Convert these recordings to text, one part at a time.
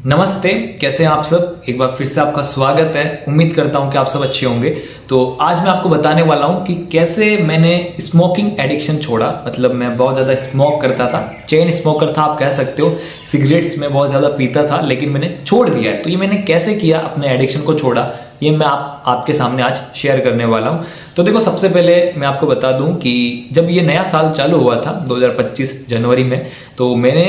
नमस्ते, कैसे हैं आप सब। एक बार फिर से आपका स्वागत है। उम्मीद करता हूं कि आप सब अच्छे होंगे। तो आज मैं आपको बताने वाला हूं कि कैसे मैंने स्मोकिंग एडिक्शन छोड़ा। मतलब मैं बहुत ज़्यादा स्मोक करता था, चेन स्मोकर था आप कह सकते हो। सिगरेट्स में बहुत ज़्यादा पीता था, लेकिन मैंने छोड़ दिया है। तो ये मैंने कैसे किया, अपने एडिक्शन को छोड़ा, ये मैं आपके सामने आज शेयर करने वाला हूँ। तो देखो, सबसे पहले मैं आपको बता दूँ कि जब ये नया साल चालू हुआ था 2025 जनवरी में, तो मैंने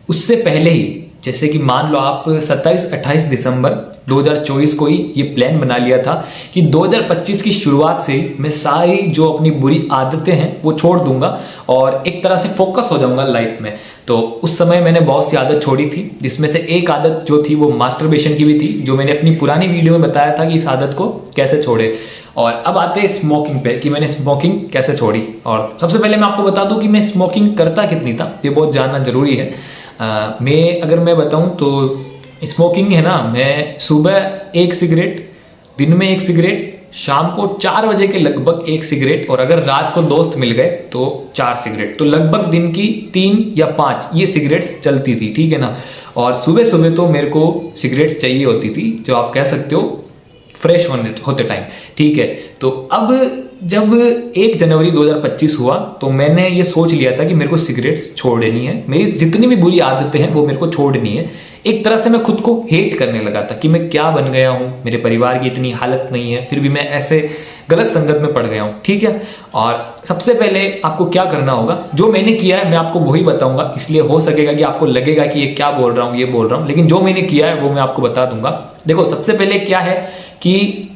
उससे पहले ही, जैसे कि मान लो आप 27-28 दिसंबर 2024 को ही ये प्लान बना लिया था कि 2025 की शुरुआत से मैं सारी जो अपनी बुरी आदतें हैं वो छोड़ दूंगा और एक तरह से फोकस हो जाऊंगा लाइफ में। तो उस समय मैंने बहुत सी आदत छोड़ी थी, जिसमें से एक आदत जो थी वो मास्टरबेशन की भी थी, जो मैंने अपनी पुरानी वीडियो में बताया था कि इस आदत को कैसे छोड़े। और अब आते हैं स्मोकिंग पे कि मैंने स्मोकिंग कैसे छोड़ी। और सबसे पहले मैं आपको बता दूं कि मैं स्मोकिंग करता कितनी था, ये बहुत जानना जरूरी है। अगर मैं बताऊं तो स्मोकिंग है ना, मैं सुबह 1 सिगरेट, दिन में 1 सिगरेट, शाम को 4 बजे के लगभग 1 सिगरेट, और अगर रात को दोस्त मिल गए तो 4 सिगरेट। तो लगभग दिन की 3 या 5 ये सिगरेट्स चलती थी, ठीक है ना। और सुबह सुबह तो मेरे को सिगरेट्स चाहिए होती थी, जो आप कह सकते हो फ्रेश होते टाइम, ठीक है। तो अब जब 1 जनवरी 2025 हुआ तो मैंने ये सोच लिया था कि मेरे को सिगरेट्स छोड़नी है। मेरी जितनी भी बुरी आदतें हैं वो मेरे को छोड़नी है। एक तरह से मैं खुद को हेट करने लगा था कि मैं क्या बन गया हूँ, मेरे परिवार की इतनी हालत नहीं है, फिर भी मैं ऐसे गलत संगत में पड़ गया हूँ, ठीक है। और सबसे पहले आपको क्या करना होगा, जो मैंने किया है मैं आपको वही बताऊंगा। इसलिए हो सकेगा कि आपको लगेगा कि ये क्या बोल रहा हूँ, ये बोल रहा हूँ, लेकिन जो मैंने किया है वो मैं आपको बता दूंगा। देखो, सबसे पहले क्या है कि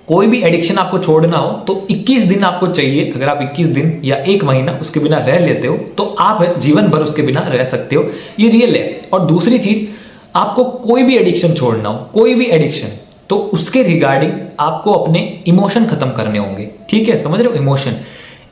कोई भी एडिक्शन आपको छोड़ना हो तो 21 दिन आपको चाहिए। अगर आप 21 दिन या 1 महीना उसके बिना रह लेते हो तो आप जीवन भर उसके बिना रह सकते हो, ये रियल है। और दूसरी चीज, आपको कोई भी एडिक्शन छोड़ना हो, कोई भी एडिक्शन, तो उसके रिगार्डिंग आपको अपने इमोशन खत्म करने होंगे, ठीक है। समझ रहे हो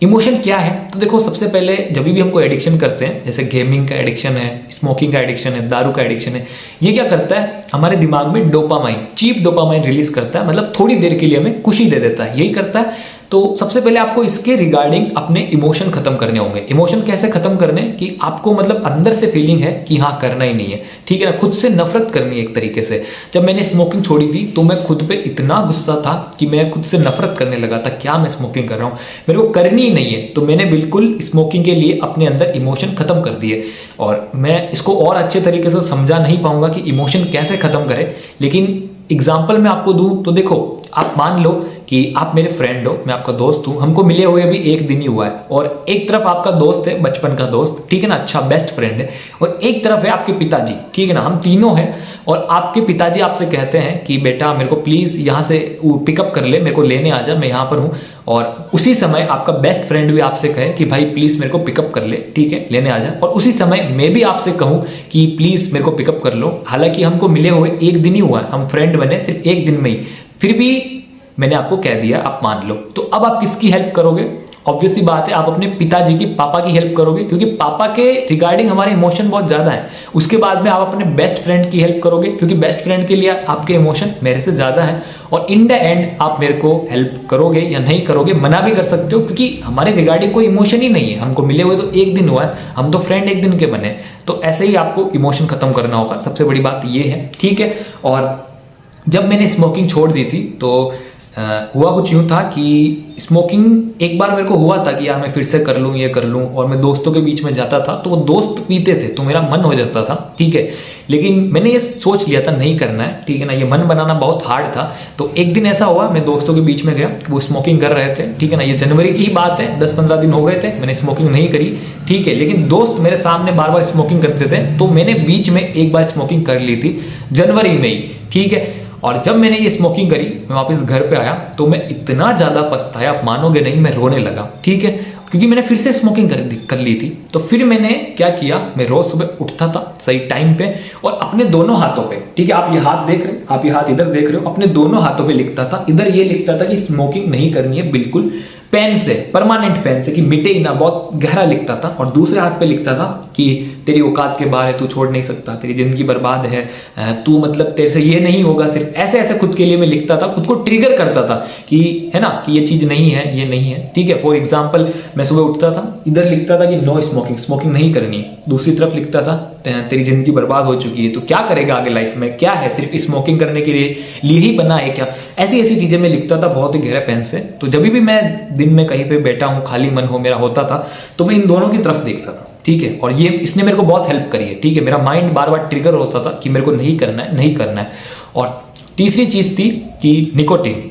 इमोशन क्या है? तो देखो, सबसे पहले जब भी हम कोई एडिक्शन करते हैं, जैसे गेमिंग का एडिक्शन है, स्मोकिंग का एडिक्शन है, दारू का एडिक्शन है, ये क्या करता है, हमारे दिमाग में डोपामाइन, चीप डोपामाइन रिलीज करता है। मतलब थोड़ी देर के लिए हमें खुशी दे देता है, यही करता है। तो सबसे पहले आपको इसके रिगार्डिंग अपने इमोशन खत्म करने होंगे। इमोशन कैसे खत्म करने कि आपको मतलब अंदर से फीलिंग है कि हाँ करना ही नहीं है, ठीक है ना। खुद से नफरत करनी है एक तरीके से। जब मैंने स्मोकिंग छोड़ी थी तो मैं खुद पे इतना गुस्सा था कि मैं खुद से नफरत करने लगा था। क्या मैं स्मोकिंग कर रहा हूँ, मेरे को करनी ही नहीं है। तो मैंने बिल्कुल स्मोकिंग के लिए अपने अंदर इमोशन खत्म कर दिए। और मैं इसको और अच्छे तरीके से समझा नहीं पाऊंगा कि इमोशन कैसे खत्म करें, लेकिन एग्जाम्पल मैं आपको दूं तो देखो, आप मान लो कि आप मेरे फ्रेंड हो, मैं आपका दोस्त हूं, हमको मिले हुए अभी 1 दिन ही हुआ है। और एक तरफ आपका दोस्त है, बचपन का दोस्त, ठीक है ना, अच्छा बेस्ट फ्रेंड है, और एक तरफ है आपके पिताजी, ठीक है ना। हम तीनों हैं और आपके पिताजी आपसे कहते हैं कि बेटा मेरे को प्लीज यहाँ से पिकअप कर ले, मेरे को लेने आ जा, मैं यहाँ पर हूँ। और उसी समय आपका बेस्ट फ्रेंड भी आपसे कहे कि भाई प्लीज मेरे को पिकअप कर ले, ठीक है, लेने आ जा। और उसी समय मैं भी आपसे कहूँ कि प्लीज मेरे को पिकअप कर लो। हालांकि हमको मिले हुए 1 दिन ही हुआ है, हम फ्रेंड बने सिर्फ 1 दिन में ही, फिर भी मैंने आपको कह दिया, आप मान लो। तो अब आप किसकी हेल्प करोगे? ऑब्वियस सी बात है, आप अपने पिताजी की, पापा की हेल्प करोगे, क्योंकि पापा के रिगार्डिंग हमारे इमोशन बहुत ज्यादा है। उसके बाद में आप अपने बेस्ट फ्रेंड की हेल्प करोगे, क्योंकि बेस्ट फ्रेंड के लिए आपके इमोशन मेरे से ज्यादा है। और इन द एंड आप मेरे को हेल्प करोगे या नहीं करोगे, मना भी कर सकते हो, क्योंकि हमारे रिगार्डिंग कोई इमोशन ही नहीं है। हमको मिले हुए तो 1 दिन हुआ है, हम तो फ्रेंड 1 दिन के बने। तो ऐसे ही आपको इमोशन खत्म करना होगा, सबसे बड़ी बात ये है, ठीक है। और जब मैंने स्मोकिंग छोड़ दी थी तो हुआ कुछ यूँ था कि स्मोकिंग एक बार मेरे को हुआ था कि यार मैं फिर से कर लूँ, ये कर लूँ, और मैं दोस्तों के बीच में जाता था तो वो दोस्त पीते थे तो मेरा मन हो जाता था, ठीक है। लेकिन मैंने ये सोच लिया था नहीं करना है, ठीक है ना। ये मन बनाना बहुत हार्ड था। तो एक दिन ऐसा हुआ, मैं दोस्तों के बीच में गया, वो स्मोकिंग कर रहे थे, ठीक है ना। ये जनवरी की ही बात है, 10-15 दिन हो गए थे, मैंने स्मोकिंग नहीं करी, ठीक है। लेकिन दोस्त मेरे सामने बार बार स्मोकिंग करते थे, तो मैंने बीच में एक बार स्मोकिंग कर ली थी जनवरी में ही, ठीक है। और जब मैंने ये स्मोकिंग करी, मैं वापस घर पे आया तो मैं इतना ज़्यादा पछताया, आप मानोगे नहीं, मैं रोने लगा, ठीक है, क्योंकि मैंने फिर से स्मोकिंग कर ली थी। तो फिर मैंने क्या किया, मैं रोज सुबह उठता था सही टाइम पे और अपने दोनों हाथों पे, ठीक है, आप ये हाथ देख रहे हो, आप ये हाथ इधर देख रहे हो, अपने दोनों हाथों पे लिखता था। इधर ये लिखता था कि स्मोकिंग नहीं करनी है बिल्कुल, पेन से, परमानेंट पेन से, कि मिटे ही ना, बहुत गहरा लिखता था। और दूसरे हाथ पे लिखता था कि तेरी औकात के बाहर है, तू छोड़ नहीं सकता, तेरी जिंदगी बर्बाद है, तू मतलब तेरे से ये नहीं होगा। सिर्फ ऐसे ऐसे खुद के लिए मैं लिखता था, खुद को ट्रिगर करता था कि है ना, कि ये चीज नहीं है, ये नहीं है, ठीक है। फॉर एग्जाम्पल, मैं सुबह उठता था, इधर लिखता था कि नो स्मोकिंग, स्मोकिंग नहीं करनी है, दूसरी तरफ लिखता था तेरी ज़िंदगी बर्बाद हो चुकी है, तो क्या करेगा आगे लाइफ में, क्या है, सिर्फ स्मोकिंग करने के लिए ही बना है क्या? ऐसी ऐसी चीज़ें मैं लिखता था बहुत ही गहरे पेन से। तो जब भी मैं दिन में कहीं पे बैठा हूँ, खाली मन हो मेरा होता था, तो मैं इन दोनों की तरफ देखता था, ठीक है। और ये इसने मेरे को बहुत हेल्प करी है, ठीक है। मेरा माइंड बार बार ट्रिगर होता था कि मेरे को नहीं करना है, नहीं करना है। और तीसरी चीज़ थी कि निकोटिन।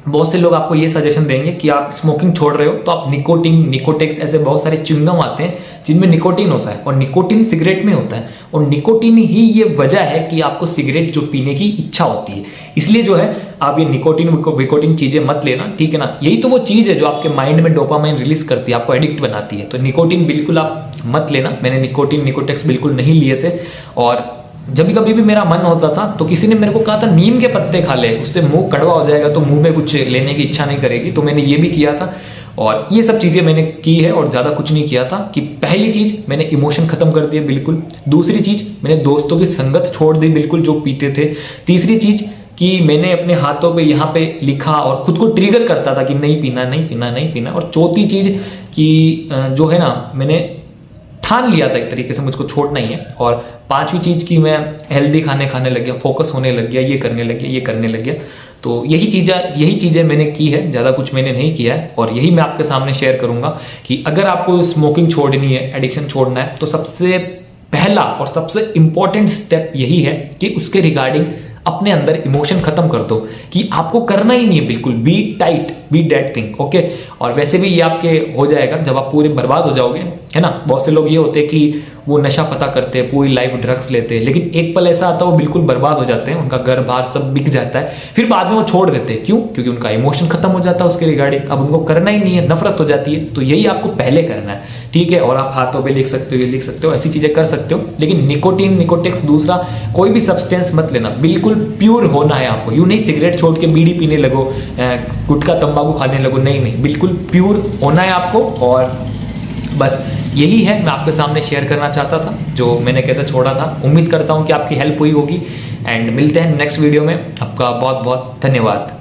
बहुत से लोग आपको ये सजेशन देंगे कि आप स्मोकिंग छोड़ रहे हो तो आप निकोटिन, निकोटेक्स, ऐसे बहुत सारे च्युइंगम आते हैं जिनमें निकोटिन होता है, और निकोटिन सिगरेट में होता है, और निकोटिन ही ये वजह है कि आपको सिगरेट जो पीने की इच्छा होती है। इसलिए जो है आप ये निकोटिन विकोटिन चीज़ें मत लेना, ठीक है ना। यही तो वो चीज़ है जो आपके माइंड में डोपामाइन रिलीज करती है, आपको एडिक्ट बनाती है। तो निकोटिन बिल्कुल आप मत लेना। मैंने निकोटिन, निकोटेक्स बिल्कुल नहीं लिए थे। और जब कभी भी मेरा मन होता था तो किसी ने मेरे को कहा था नीम के पत्ते खा ले, उससे मुंह कड़वा हो जाएगा तो मुंह में कुछ लेने की इच्छा नहीं करेगी। तो मैंने ये भी किया था, और ये सब चीज़ें मैंने की है, और ज़्यादा कुछ नहीं किया था। कि पहली चीज़ मैंने इमोशन ख़त्म कर दिया बिल्कुल। दूसरी चीज़ मैंने दोस्तों की संगत छोड़ दी बिल्कुल जो पीते थे। तीसरी चीज़ कि मैंने अपने हाथों पे यहाँ पे लिखा और खुद को ट्रिगर करता था कि नहीं पीना, नहीं पीना, नहीं पीना। और चौथी चीज़ कि जो है ना, मैंने ठान लिया था एक तरीके से मुझको छोड़ना ही है। और पांचवी चीज़ कि मैं हेल्दी खाने लग गया, फोकस होने लग गया, ये करने लग गया। तो यही चीज़ें मैंने की है, ज़्यादा कुछ मैंने नहीं किया है। और यही मैं आपके सामने शेयर करूँगा कि अगर आपको स्मोकिंग छोड़नी है, एडिक्शन छोड़ना है, तो सबसे पहला और सबसे इम्पॉर्टेंट स्टेप यही है कि उसके रिगार्डिंग अपने अंदर इमोशन खत्म कर दो कि आपको करना ही नहीं है बिल्कुल। Be tight, be dead thing, okay. और वैसे भी ये आपके हो जाएगा जब आप पूरे बर्बाद हो जाओगे, है ना। बहुत से लोग ये होते हैं कि वो नशा पता करते हैं, पूरी लाइफ ड्रग्स लेते हैं, लेकिन एक पल ऐसा आता है वो बिल्कुल बर्बाद हो जाते हैं, उनका घर बार सब बिक जाता है, फिर बाद में वो छोड़ देते हैं। क्यों? क्योंकि उनका इमोशन खत्म हो जाता है उसके रिगार्डिंग, अब उनको करना ही नहीं है, नफरत हो जाती है। तो यही आपको पहले करना है, ठीक है। और आप हाथों पे लिख सकते हो, ये लिख सकते हो, ऐसी चीजें कर सकते हो। लेकिन निकोटिन, निकोटेक्स, दूसरा कोई भी सब्सटेंस मत लेना, बिल्कुल प्योर होना है आपको। यूं नहीं सिगरेट छोड़ के बीड़ी पीने लगो, गुटखा तंबाकू खाने लगो, नहीं, बिल्कुल प्योर होना है आपको। और बस यही है मैं आपके सामने शेयर करना चाहता था, जो मैंने कैसे छोड़ा था। उम्मीद करता हूँ कि आपकी हेल्प हुई होगी, एंड मिलते हैं नेक्स्ट वीडियो में। आपका बहुत बहुत धन्यवाद।